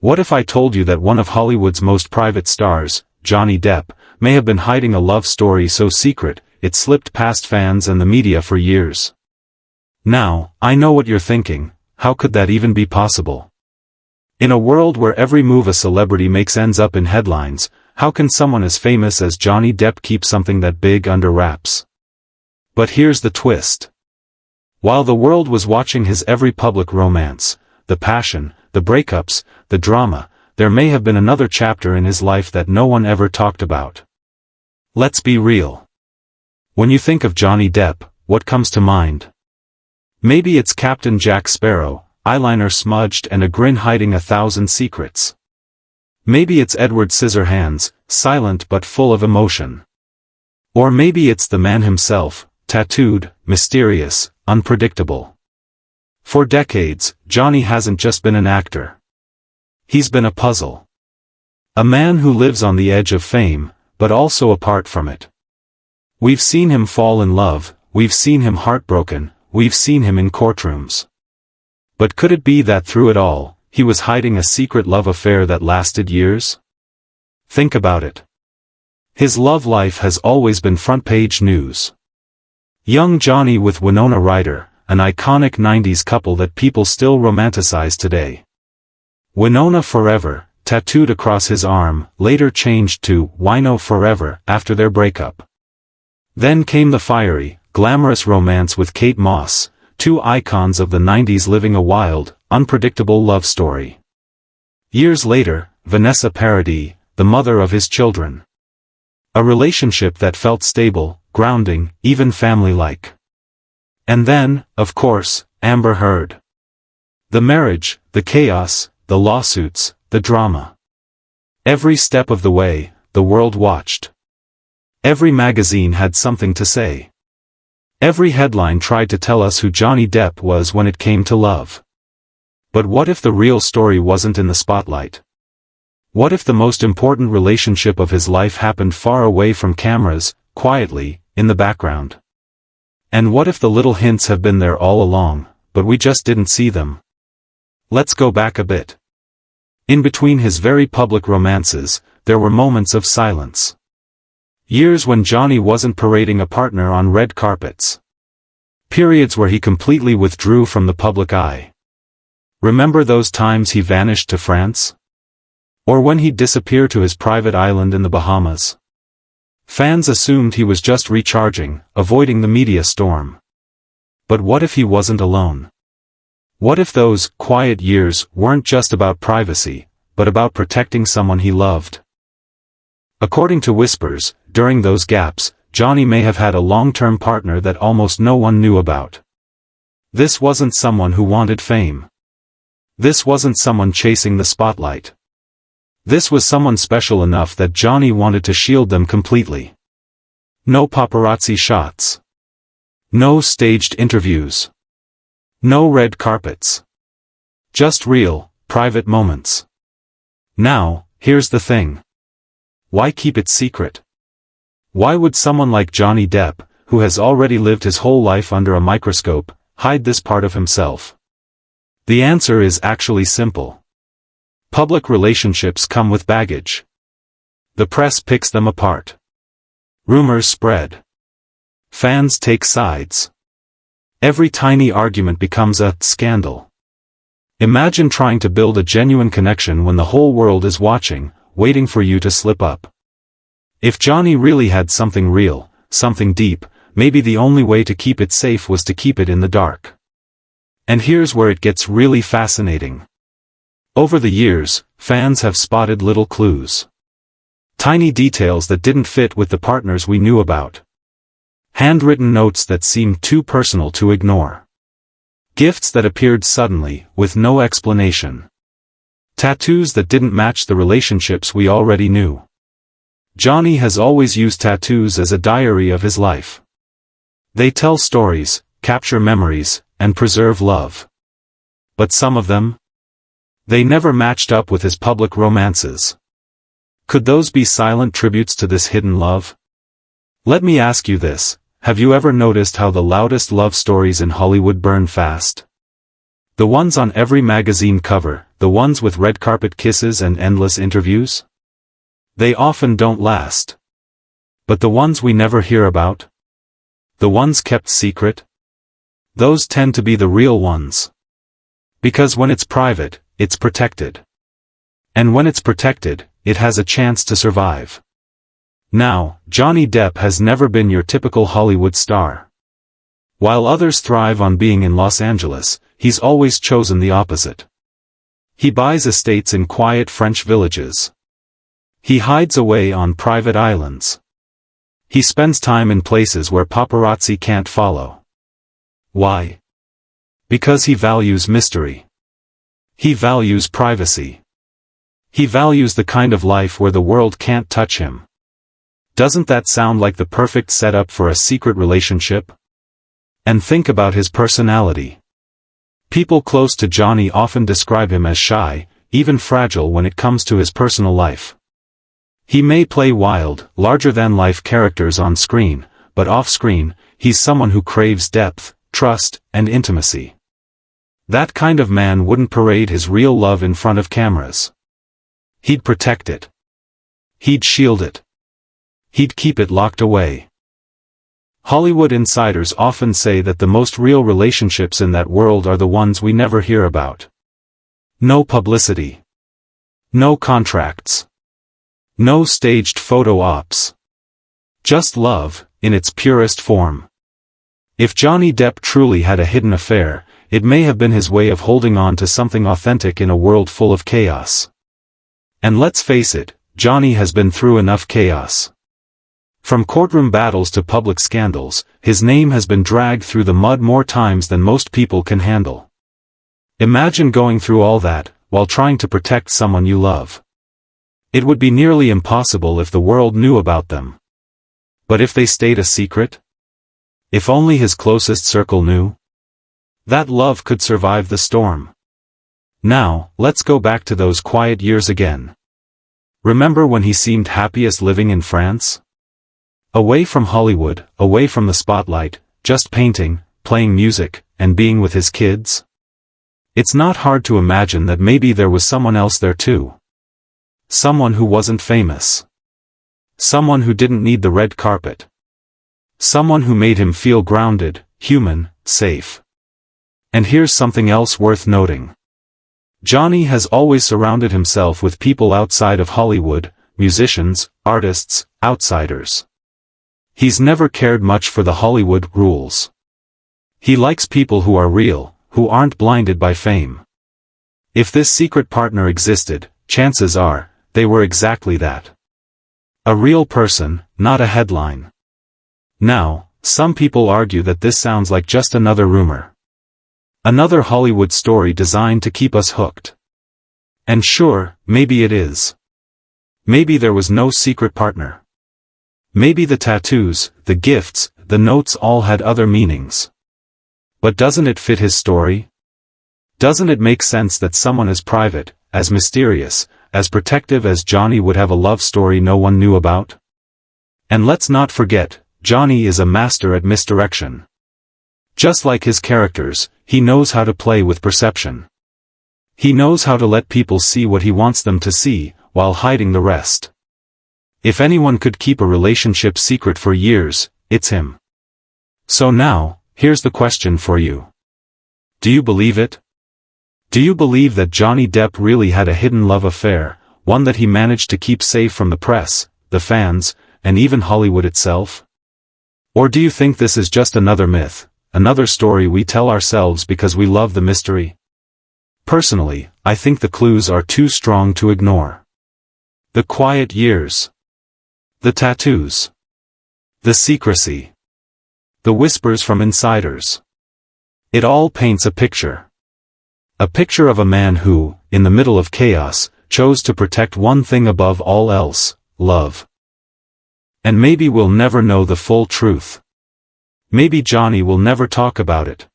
What if I told you that one of Hollywood's most private stars, Johnny Depp, may have been hiding a love story so secret, it slipped past fans and the media for years? Now, I know what you're thinking, how could that even be possible? In a world where every move a celebrity makes ends up in headlines, how can someone as famous as Johnny Depp keep something that big under wraps? But here's the twist. While the world was watching his every public romance, the passion, the breakups, the drama, there may have been another chapter in his life that no one ever talked about. Let's be real. When you think of Johnny Depp, what comes to mind? Maybe it's Captain Jack Sparrow, eyeliner smudged and a grin hiding 1,000 secrets. Maybe it's Edward Scissorhands, silent but full of emotion. Or maybe it's the man himself, tattooed, mysterious, unpredictable. For decades, Johnny hasn't just been an actor. He's been a puzzle. A man who lives on the edge of fame, but also apart from it. We've seen him fall in love, we've seen him heartbroken, we've seen him in courtrooms. But could it be that through it all, he was hiding a secret love affair that lasted years? Think about it. His love life has always been front-page news. Young Johnny with Winona Ryder, an iconic 90s couple that people still romanticize today. Winona Forever, tattooed across his arm, later changed to Wino Forever after their breakup. Then came the fiery, glamorous romance with Kate Moss, two icons of the 90s living a wild, unpredictable love story. Years later, Vanessa Paradis, the mother of his children. A relationship that felt stable, grounding, even family-like. And then, of course, Amber Heard. The marriage, the chaos, the lawsuits, the drama. Every step of the way, the world watched. Every magazine had something to say. Every headline tried to tell us who Johnny Depp was when it came to love. But what if the real story wasn't in the spotlight? What if the most important relationship of his life happened far away from cameras, quietly, in the background? And what if the little hints have been there all along, but we just didn't see them? Let's go back a bit. In between his very public romances, there were moments of silence. Years when Johnny wasn't parading a partner on red carpets. Periods where he completely withdrew from the public eye. Remember those times he vanished to France? Or when he'd disappear to his private island in the Bahamas? Fans assumed he was just recharging, avoiding the media storm. But what if he wasn't alone? What if those quiet years weren't just about privacy, but about protecting someone he loved? According to whispers, during those gaps, Johnny may have had a long-term partner that almost no one knew about. This wasn't someone who wanted fame. This wasn't someone chasing the spotlight. This was someone special enough that Johnny wanted to shield them completely. No paparazzi shots. No staged interviews. No red carpets. Just real, private moments. Now, here's the thing. Why keep it secret? Why would someone like Johnny Depp, who has already lived his whole life under a microscope, hide this part of himself? The answer is actually simple. Public relationships come with baggage. The press picks them apart. Rumors spread. Fans take sides. Every tiny argument becomes a scandal. Imagine trying to build a genuine connection when the whole world is watching, waiting for you to slip up. If Johnny really had something real, something deep, maybe the only way to keep it safe was to keep it in the dark. And here's where it gets really fascinating. Over the years, fans have spotted little clues. Tiny details that didn't fit with the partners we knew about. Handwritten notes that seemed too personal to ignore. Gifts that appeared suddenly, with no explanation. Tattoos that didn't match the relationships we already knew. Johnny has always used tattoos as a diary of his life. They tell stories, capture memories, and preserve love. But some of them? They never matched up with his public romances. Could those be silent tributes to this hidden love? Let me ask you this, have you ever noticed how the loudest love stories in Hollywood burn fast? The ones on every magazine cover, the ones with red carpet kisses and endless interviews? They often don't last. But the ones we never hear about? The ones kept secret? Those tend to be the real ones. Because when it's private, it's protected. And when it's protected, it has a chance to survive. Now, Johnny Depp has never been your typical Hollywood star. While others thrive on being in Los Angeles, he's always chosen the opposite. He buys estates in quiet French villages. He hides away on private islands. He spends time in places where paparazzi can't follow. Why? Because he values mystery. He values privacy. He values the kind of life where the world can't touch him. Doesn't that sound like the perfect setup for a secret relationship? And think about his personality. People close to Johnny often describe him as shy, even fragile when it comes to his personal life. He may play wild, larger-than-life characters on screen, but off-screen, he's someone who craves depth, trust, and intimacy. That kind of man wouldn't parade his real love in front of cameras. He'd protect it. He'd shield it. He'd keep it locked away. Hollywood insiders often say that the most real relationships in that world are the ones we never hear about. No publicity. No contracts. No staged photo ops. Just love, in its purest form. If Johnny Depp truly had a hidden affair, it may have been his way of holding on to something authentic in a world full of chaos. And let's face it, Johnny has been through enough chaos. From courtroom battles to public scandals, his name has been dragged through the mud more times than most people can handle. Imagine going through all that, while trying to protect someone you love. It would be nearly impossible if the world knew about them. But if they stayed a secret? If only his closest circle knew? That love could survive the storm. Now, let's go back to those quiet years again. Remember when he seemed happiest living in France? Away from Hollywood, away from the spotlight, just painting, playing music, and being with his kids? It's not hard to imagine that maybe there was someone else there too. Someone who wasn't famous. Someone who didn't need the red carpet. Someone who made him feel grounded, human, safe. And here's something else worth noting. Johnny has always surrounded himself with people outside of Hollywood, musicians, artists, outsiders. He's never cared much for the Hollywood rules. He likes people who are real, who aren't blinded by fame. If this secret partner existed, chances are, they were exactly that. A real person, not a headline. Now, some people argue that this sounds like just another rumor. Another Hollywood story designed to keep us hooked. And sure, maybe it is. Maybe there was no secret partner. Maybe the tattoos, the gifts, the notes all had other meanings. But doesn't it fit his story? Doesn't it make sense that someone as private, as mysterious, as protective as Johnny would have a love story no one knew about? And let's not forget, Johnny is a master at misdirection. Just like his characters, he knows how to play with perception. He knows how to let people see what he wants them to see, while hiding the rest. If anyone could keep a relationship secret for years, it's him. So now, here's the question for you. Do you believe it? Do you believe that Johnny Depp really had a hidden love affair, one that he managed to keep safe from the press, the fans, and even Hollywood itself? Or do you think this is just another myth, another story we tell ourselves because we love the mystery? Personally, I think the clues are too strong to ignore. The quiet years. The tattoos. The secrecy. The whispers from insiders. It all paints a picture. A picture of a man who, in the middle of chaos, chose to protect one thing above all else, love. And maybe we'll never know the full truth. Maybe Johnny will never talk about it.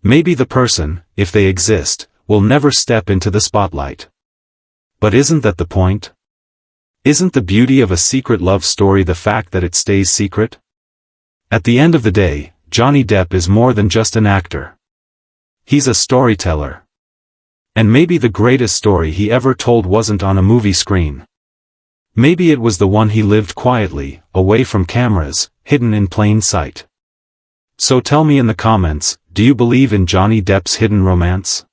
Maybe the person, if they exist, will never step into the spotlight. But isn't that the point? Isn't the beauty of a secret love story the fact that it stays secret? At the end of the day, Johnny Depp is more than just an actor. He's a storyteller. And maybe the greatest story he ever told wasn't on a movie screen. Maybe it was the one he lived quietly, away from cameras, hidden in plain sight. So tell me in the comments, do you believe in Johnny Depp's hidden romance?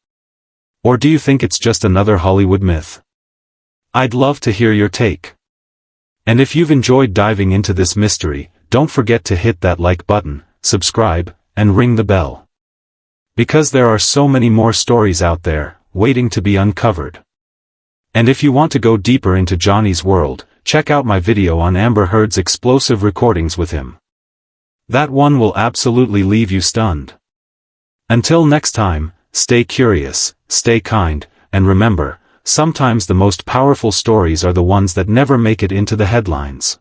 Or do you think it's just another Hollywood myth? I'd love to hear your take. And if you've enjoyed diving into this mystery, don't forget to hit that like button, subscribe, and ring the bell. Because there are so many more stories out there, waiting to be uncovered. And if you want to go deeper into Johnny's world, check out my video on Amber Heard's explosive recordings with him. That one will absolutely leave you stunned. Until next time, stay curious, stay kind, and remember, sometimes the most powerful stories are the ones that never make it into the headlines.